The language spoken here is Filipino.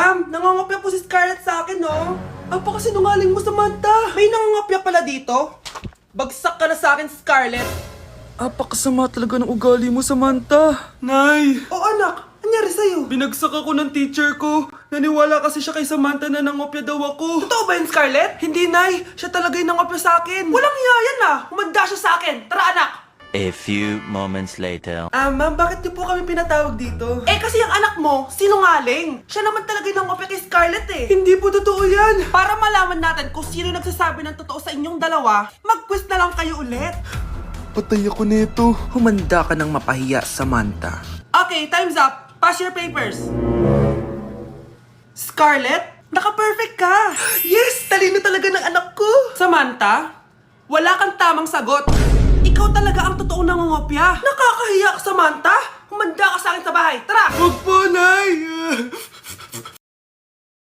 Ma'am, nangangopya po si Scarlett sa akin, no? Apakasinungaling mo, Samantha. May nangangopya pala dito? Bagsak ka na sa akin, Scarlett. Apakasama talaga ng ugali mo, Samantha. Nay! O anak, anyari sa'yo? Binagsak ako ng teacher ko. Naniwala kasi siya kay Samantha na nangopya daw ako. Totoo ba yun, Scarlett? Hindi, Nay. Siya talaga yung nangopya sa akin. Walang iya yan ah! Humanda siya sa akin! Tara, anak! A few moments later. Ma'am, bakit niyo po kami pinatawag dito? Eh kasi ang anak mo, sinungaling. Siya naman talaga yung nangopya kay Scarlett eh. Hindi po totoo yan. Para malaman natin kung sino nagsasabi ng totoo sa inyong dalawa, mag-quiz na lang kayo ulit. Patay ako nito. Humanda ka ng mapahiya, Samantha. Okay, time's up. Pass your papers. Scarlett, naka-perfect ka. Yes! Talino talaga ng anak ko. Samantha, wala kang tamang sagot. Ikaw talaga ang totoong nangungopya. Nakakahiya ka, Samantha. Humanda ka sa akin sa bahay. Tara! Huwag po, Nay.